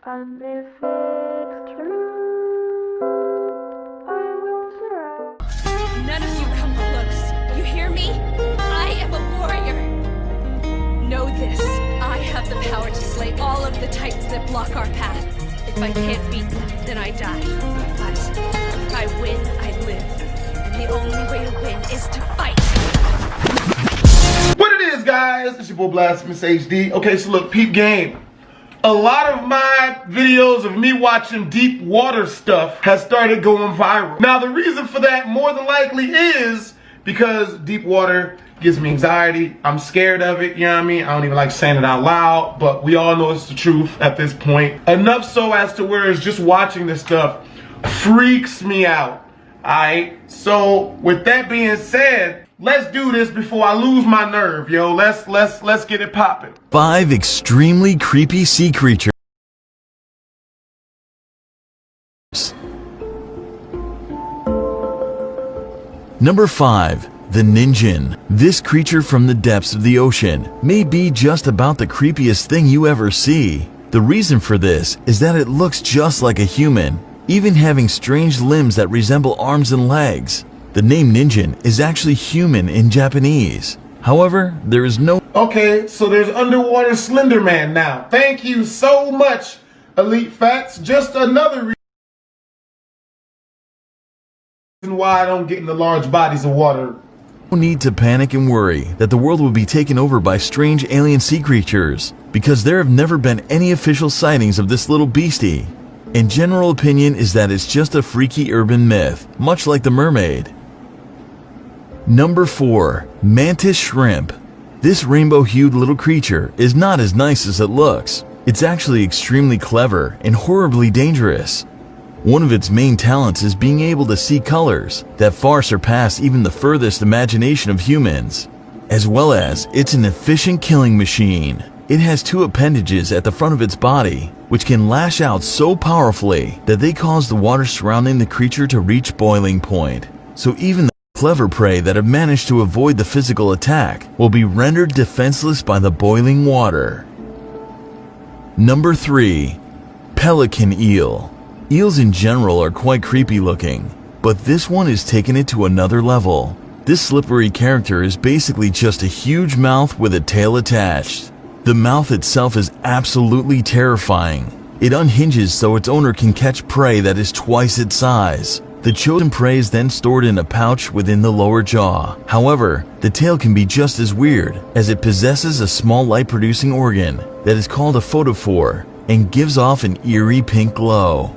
And if it's true, I will try. None of you come close. You hear me? I am a warrior. Know this. I have the power to slay all of the titans that block our path. If I can't beat them, then I die. But if I win, I live. And the only way to win is to fight. What it is, guys? It's your boy Blasphemous HD. Okay, so look, peep game. A lot of my videos of me watching deep water stuff has started going viral. Now, the reason for that more than likely is because deep water gives me anxiety. I'm scared of it, you know what I mean? I don't even like saying it out loud, but we all know it's the truth at this point. Enough so as to where it's just watching this stuff freaks me out, alright? So, with that being said, let's do this before I lose my nerve, yo. Let's get it popping. 5 extremely creepy sea creatures. Number 5. The Ninjin. This creature from the depths of the ocean may be just about the creepiest thing you ever see. The reason for this is that it looks just like a human, even having strange limbs that resemble arms and legs. The name Ninjin is actually human in Japanese. However, there is no... Okay, so there's underwater Slender Man now. Thank you so much, Elite Facts. Just another reason why I don't get in the large bodies of water. No need to panic and worry that the world will be taken over by strange alien sea creatures, because there have never been any official sightings of this little beastie. And general opinion is that it's just a freaky urban myth, much like the mermaid. Number 4. Mantis Shrimp. This rainbow-hued little creature is not as nice as it looks. It's actually extremely clever and horribly dangerous. One of its main talents is being able to see colors that far surpass even the furthest imagination of humans. As well as, it's an efficient killing machine. It has 2 appendages at the front of its body, which can lash out so powerfully that they cause the water surrounding the creature to reach boiling point. So even the clever prey that have managed to avoid the physical attack will be rendered defenseless by the boiling water. Number 3. Pelican Eel. Eels in general are quite creepy looking, but this one is taking it to another level. This slippery character is basically just a huge mouth with a tail attached. The mouth itself is absolutely terrifying. It unhinges so its owner can catch prey that is twice its size. The chosen prey is then stored in a pouch within the lower jaw. However, the tail can be just as weird, as it possesses a small light-producing organ that is called a photophore and gives off an eerie pink glow.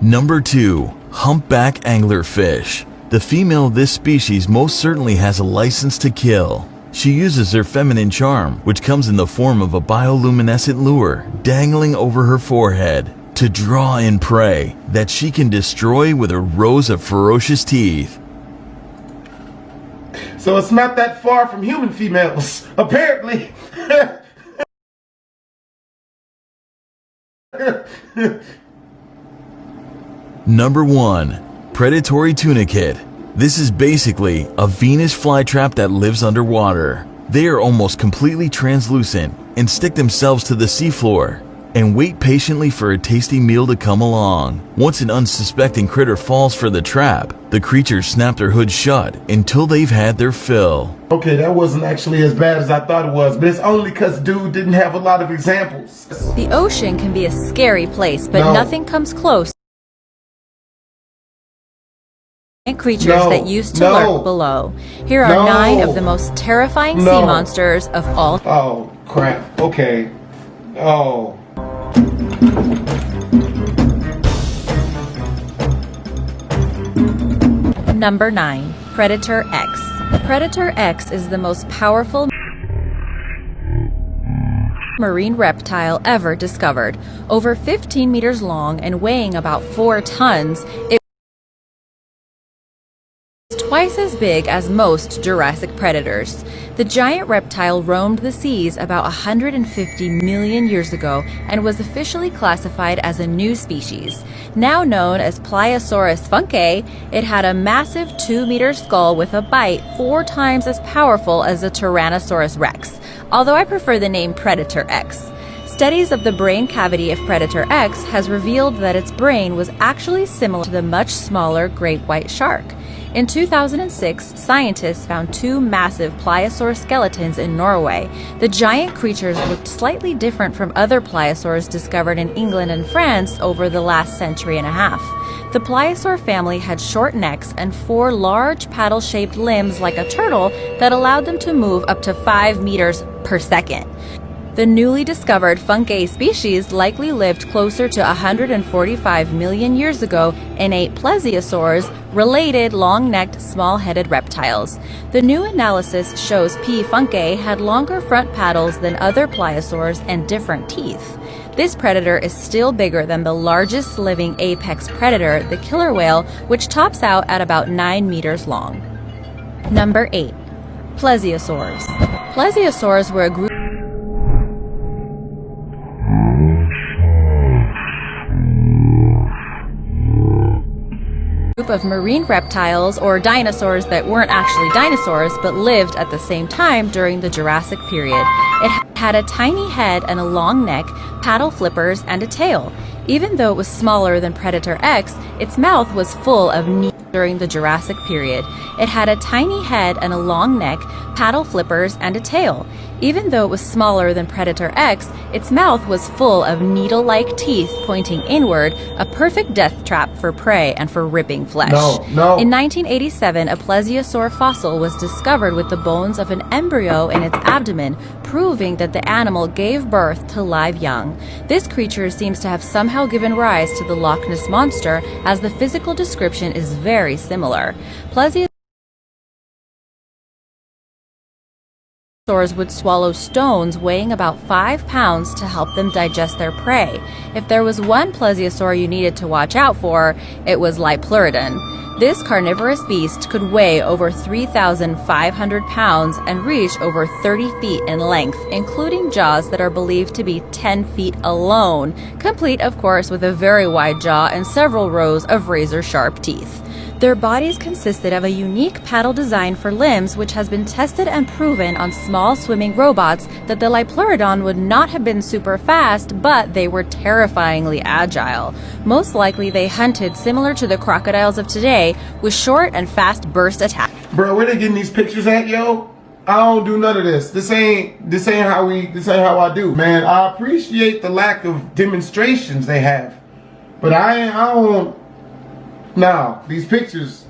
Number 2. Humpback Anglerfish. The female of this species most certainly has a license to kill. She uses her feminine charm, which comes in the form of a bioluminescent lure dangling over her forehead, to draw in prey that she can destroy with her rows of ferocious teeth. So it's not that far from human females, apparently. Number 1. Predatory Tunicate. This is basically a Venus flytrap that lives underwater. They are almost completely translucent and stick themselves to the seafloor and wait patiently for a tasty meal to come along. Once an unsuspecting critter falls for the trap, the creatures snap their hoods shut until they've had their fill. Okay, that wasn't actually as bad as I thought it was, but it's only because dude didn't have a lot of examples. The ocean can be a scary place, but nothing comes close. And creatures that used to lurk below. Here are 9 of the most terrifying sea monsters of all. Oh, crap. Okay. Oh. Number 9. Predator X. Predator X is the most powerful marine reptile ever discovered. Over 15 meters long and weighing about 4 tons, it twice as big as most Jurassic predators. The giant reptile roamed the seas about 150 million years ago and was officially classified as a new species. Now known as Pliosaurus funke, it had a massive 2-meter skull with a bite 4 times as powerful as a Tyrannosaurus rex, although I prefer the name Predator X. Studies of the brain cavity of Predator X has revealed that its brain was actually similar to the much smaller great white shark. In 2006, scientists found two massive pliosaur skeletons in Norway. The giant creatures looked slightly different from other pliosaurs discovered in England and France over the last century and a half. The pliosaur family had short necks and four large paddle-shaped limbs like a turtle that allowed them to move up to 5 meters per second. The newly discovered Funke species likely lived closer to 145 million years ago and ate plesiosaurs, related long-necked, small-headed reptiles. The new analysis shows P. funke had longer front paddles than other pliosaurs and different teeth. This predator is still bigger than the largest living apex predator, the killer whale, which tops out at about 9 meters long. Number 8. Plesiosaurs. Plesiosaurs were a group of marine reptiles or dinosaurs that weren't actually dinosaurs but lived at the same time during the Jurassic period. It had a tiny head and a long neck, paddle flippers, and a tail. Even though it was smaller than Predator X, its mouth was full of during the Jurassic period. It had a tiny head and a long neck, paddle flippers, and a tail. Even though it was smaller than Predator X, its mouth was full of needle-like teeth pointing inward, a perfect death trap for prey and for ripping flesh. In 1987, a plesiosaur fossil was discovered with the bones of an embryo in its abdomen, proving that the animal gave birth to live young. This creature seems to have somehow given rise to the Loch Ness Monster, as the physical description is very similar. Plesiosaurs would swallow stones weighing about 5 pounds to help them digest their prey. If there was one plesiosaur you needed to watch out for, it was Liopleurodon. This carnivorous beast could weigh over 3,500 pounds and reach over 30 feet in length, including jaws that are believed to be 10 feet alone, complete, of course, with a very wide jaw and several rows of razor-sharp teeth. Their bodies consisted of a unique paddle design for limbs, which has been tested and proven on small swimming robots that the Liopleurodon would not have been super fast, but they were terrifyingly agile. Most likely they hunted similar to the crocodiles of today, with short and fast burst attacks. Bro, where they getting these pictures at, yo? I don't do none of this. This ain't how I do. Man, I appreciate the lack of demonstrations they have. But I don't. Now, these pictures.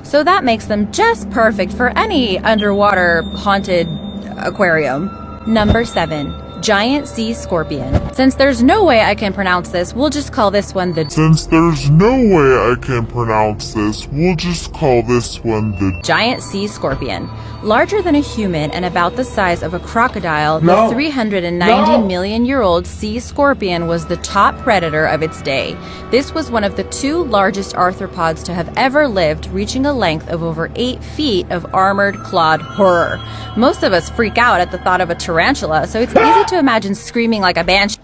So that makes them just perfect for any underwater haunted aquarium. Number 7. Giant sea scorpion. Since there's no way I can pronounce this, we'll just call this one the giant sea scorpion. Larger than a human and about the size of a crocodile, the 390 million-year-old sea scorpion was the top predator of its day. This was one of the 2 largest arthropods to have ever lived, reaching a length of over 8 feet of armored clawed horror. Most of us freak out at the thought of a tarantula, so it's easy to imagine screaming like a banshee.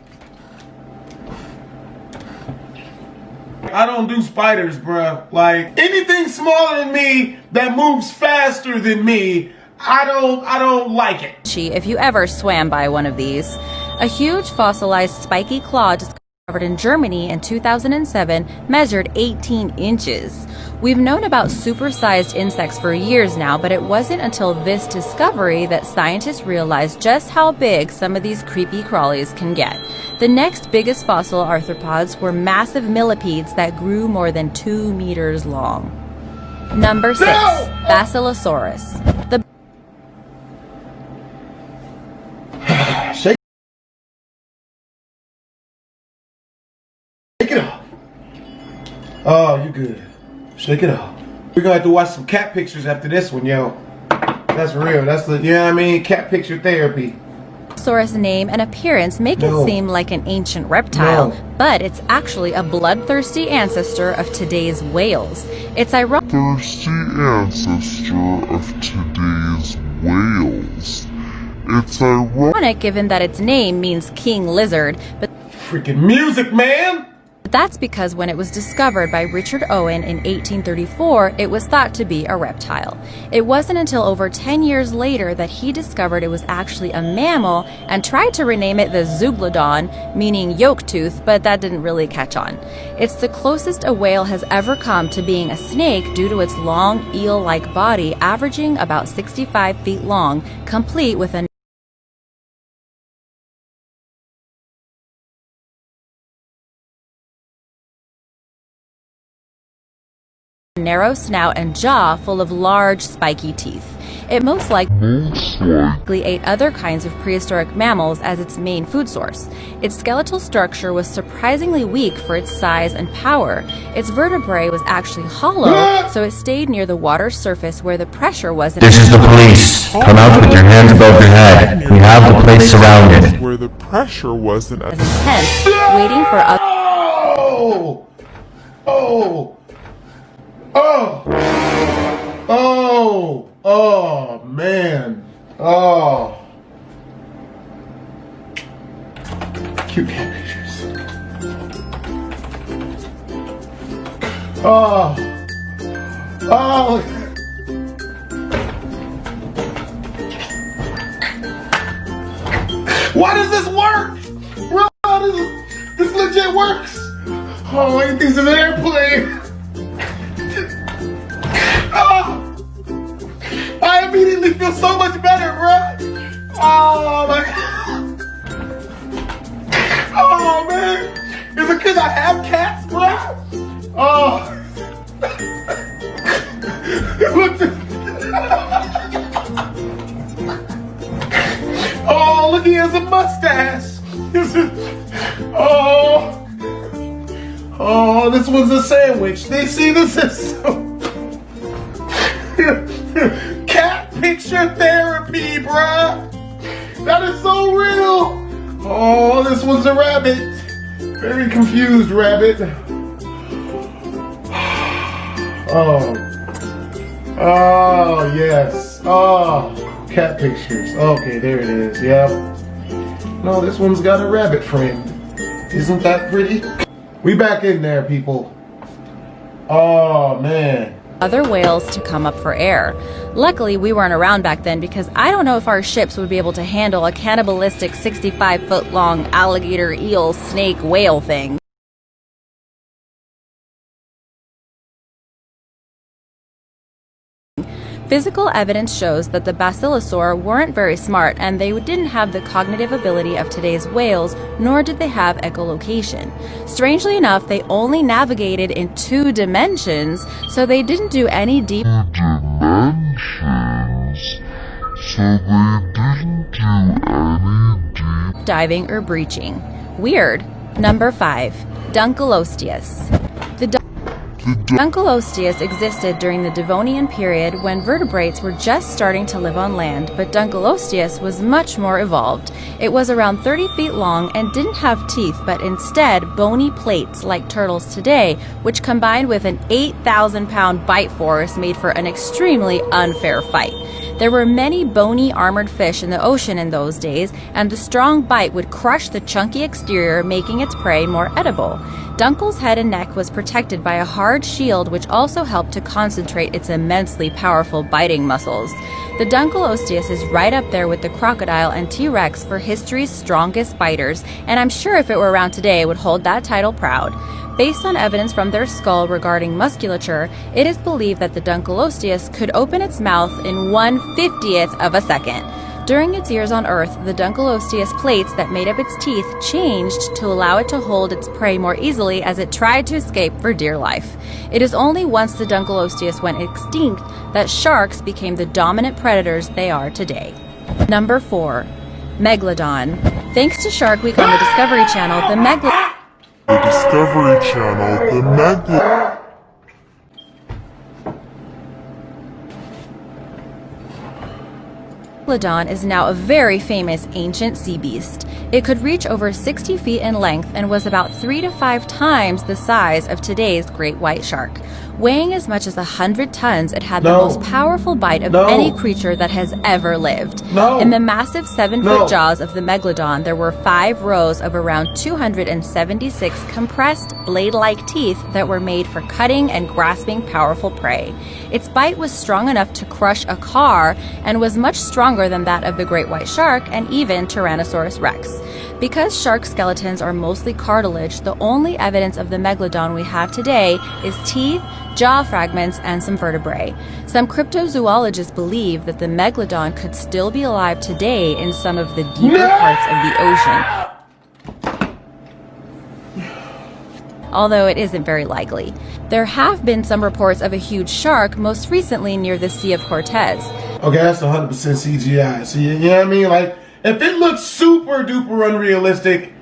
I don't do spiders, bruh. Like, anything smaller than me that moves faster than me, I don't like it. If you ever swam by one of these. A huge fossilized spiky claw discovered in Germany in 2007 measured 18 inches. We've known about supersized insects for years now, but it wasn't until this discovery that scientists realized just how big some of these creepy crawlies can get. The next biggest fossil arthropods were massive millipedes that grew more than 2 meters long. Number 6. Basilosaurus. Shake it off. Oh, you good. Shake it off. We're gonna have to watch some cat pictures after this one, yo. That's real. That's the, you know what I mean? Cat picture therapy. Basilosaurus name and appearance make it seem like an ancient reptile, but it's actually a bloodthirsty ancestor of today's whales. It's ironic given that its name means king lizard, but freaking music, man! That's because when it was discovered by Richard Owen in 1834, it was thought to be a reptile. It wasn't until over 10 years later that he discovered it was actually a mammal and tried to rename it the Zeuglodon, meaning yolk tooth, but that didn't really catch on. It's the closest a whale has ever come to being a snake due to its long eel-like body, averaging about 65 feet long, complete with a narrow snout and jaw full of large, spiky teeth. It most likely ate other kinds of prehistoric mammals as its main food source. Its skeletal structure was surprisingly weak for its size and power. Its vertebrae was actually hollow, so it stayed near the water's surface where the pressure wasn't. This is the police. Come out with your hands above your head. We have the place surrounded. Where the pressure wasn't as intense, waiting for other. Oh, man. Oh. Cute cat pictures. Oh. Why does this work? Bro, this legit works. Oh, anything's an airplane. I immediately feel so much better, bro. Oh, my God. Oh, man. Is it because I have cats, bro? Oh. Oh, look, he has a mustache. Oh, this one's a sandwich. They see this is so... Cat picture therapy, bruh. That is so real. Oh, this one's a rabbit. Very confused rabbit. Oh, yes. Oh, cat pictures. Okay, there it is. Yep. No, this one's got a rabbit friend. Isn't that pretty? We back in there, people. Oh, man. Other whales to come up for air. Luckily, we weren't around back then because I don't know if our ships would be able to handle a cannibalistic 65-foot-long alligator, eel, snake, whale thing. Physical evidence shows that the basilosaur weren't very smart and they didn't have the cognitive ability of today's whales, nor did they have echolocation. Strangely enough, they only navigated in 2 dimensions, so they didn't do any deep diving or breaching. Weird. Number 5. Dunkleosteus. Dunkleosteus existed during the Devonian period when vertebrates were just starting to live on land, but Dunkleosteus was much more evolved. It was around 30 feet long and didn't have teeth, but instead bony plates like turtles today, which combined with an 8,000-pound bite force made for an extremely unfair fight. There were many bony armored fish in the ocean in those days, and the strong bite would crush the chunky exterior, making its prey more edible. Dunkle's head and neck was protected by a hard shield, which also helped to concentrate its immensely powerful biting muscles. The Dunkleosteus is right up there with the crocodile and T-Rex for history's strongest biters, and I'm sure if it were around today, it would hold that title proud. Based on evidence from their skull regarding musculature, it is believed that the Dunkleosteus could open its mouth in 1/50th of a second. During its years on Earth, the Dunkleosteus plates that made up its teeth changed to allow it to hold its prey more easily as it tried to escape for dear life. It is only once the Dunkleosteus went extinct that sharks became the dominant predators they are today. Number 4. Megalodon. Thanks to Shark Week on the Discovery Channel, the Megalodon is now a very famous ancient sea beast. It could reach over 60 feet in length and was about 3 to 5 times the size of today's great white shark. Weighing as much as 100 tons, it had the No. most powerful bite of No. any creature that has ever lived. No. In the massive 7-foot No. jaws of the megalodon, there were 5 rows of around 276 compressed blade-like teeth that were made for cutting and grasping powerful prey. Its bite was strong enough to crush a car and was much stronger than that of the great white shark and even Tyrannosaurus rex. Because shark skeletons are mostly cartilage, the only evidence of the megalodon we have today is teeth, jaw fragments, and some vertebrae. Some cryptozoologists believe that the megalodon could still be alive today in some of the deeper parts of the ocean, although it isn't very likely. There have been some reports of a huge shark, most recently near the Sea of Cortez. Okay, that's 100% CGI. See, you know what I mean? Like, if it looks super duper unrealistic,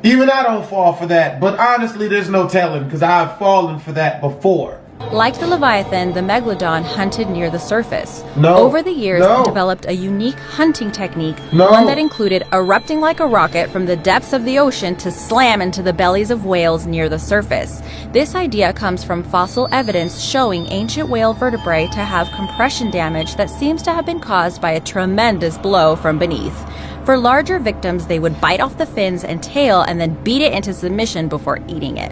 even I don't fall for that. But honestly, there's no telling, because I've fallen for that before. Like the Leviathan, the megalodon hunted near the surface. No. Over the years, No. it developed a unique hunting technique, No. one that included erupting like a rocket from the depths of the ocean to slam into the bellies of whales near the surface. This idea comes from fossil evidence showing ancient whale vertebrae to have compression damage that seems to have been caused by a tremendous blow from beneath. For larger victims, they would bite off the fins and tail and then beat it into submission before eating it.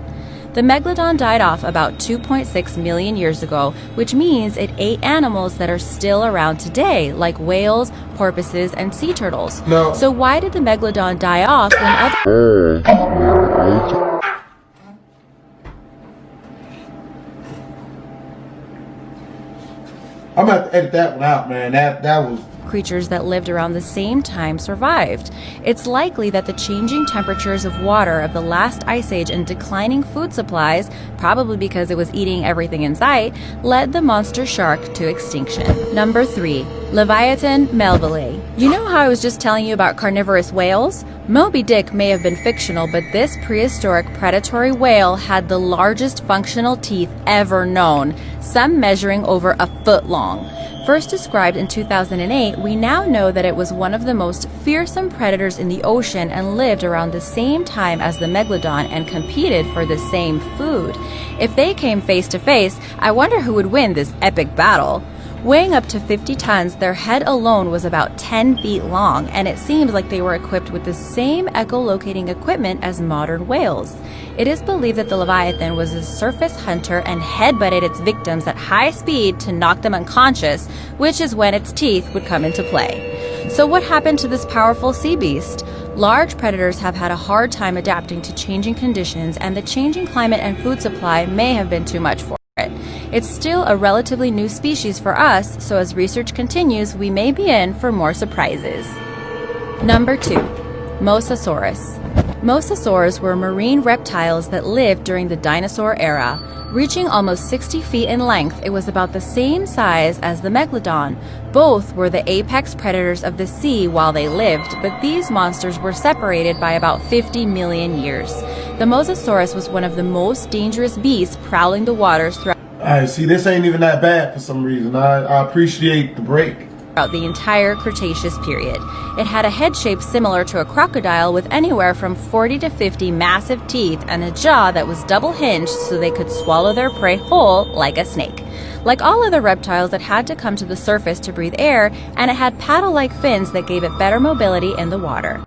The megalodon died off about 2.6 million years ago, which means it ate animals that are still around today, like whales, porpoises, and sea turtles. No. So why did the megalodon die off when other... I'm gonna have to edit that one out, man. That was... creatures that lived around the same time survived? It's likely that the changing temperatures of water of the last ice age and declining food supplies, probably because it was eating everything in sight, led the monster shark to extinction. Number 3. Leviathan melville. You know how I was just telling you about carnivorous whales? Moby Dick may have been fictional, but this prehistoric predatory whale had the largest functional teeth ever known, some measuring over a foot long. First described in 2008, we now know that it was one of the most fearsome predators in the ocean and lived around the same time as the megalodon and competed for the same food. If they came face to face, I wonder who would win this epic battle. Weighing up to 50 tons, their head alone was about 10 feet long, and it seems like they were equipped with the same echolocating equipment as modern whales. It is believed that the Leviathan was a surface hunter and headbutted its victims at high speed to knock them unconscious, which is when its teeth would come into play. So what happened to this powerful sea beast? Large predators have had a hard time adapting to changing conditions, and the changing climate and food supply may have been too much for it. It's still a relatively new species for us, so as research continues, we may be in for more surprises. Number 2. Mosasaurus. Mosasaurs were marine reptiles that lived during the dinosaur era. Reaching almost 60 feet in length, it was about the same size as the megalodon. Both were the apex predators of the sea while they lived, but these monsters were separated by about 50 million years. The Mosasaurus was one of the most dangerous beasts prowling the waters throughout Alright, see, this ain't even that bad for some reason. I appreciate the break. the entire Cretaceous period. It had a head shape similar to a crocodile with anywhere from 40 to 50 massive teeth and a jaw that was double hinged so they could swallow their prey whole like a snake. Like all other reptiles, it had to come to the surface to breathe air, and it had paddle-like fins that gave it better mobility in the water.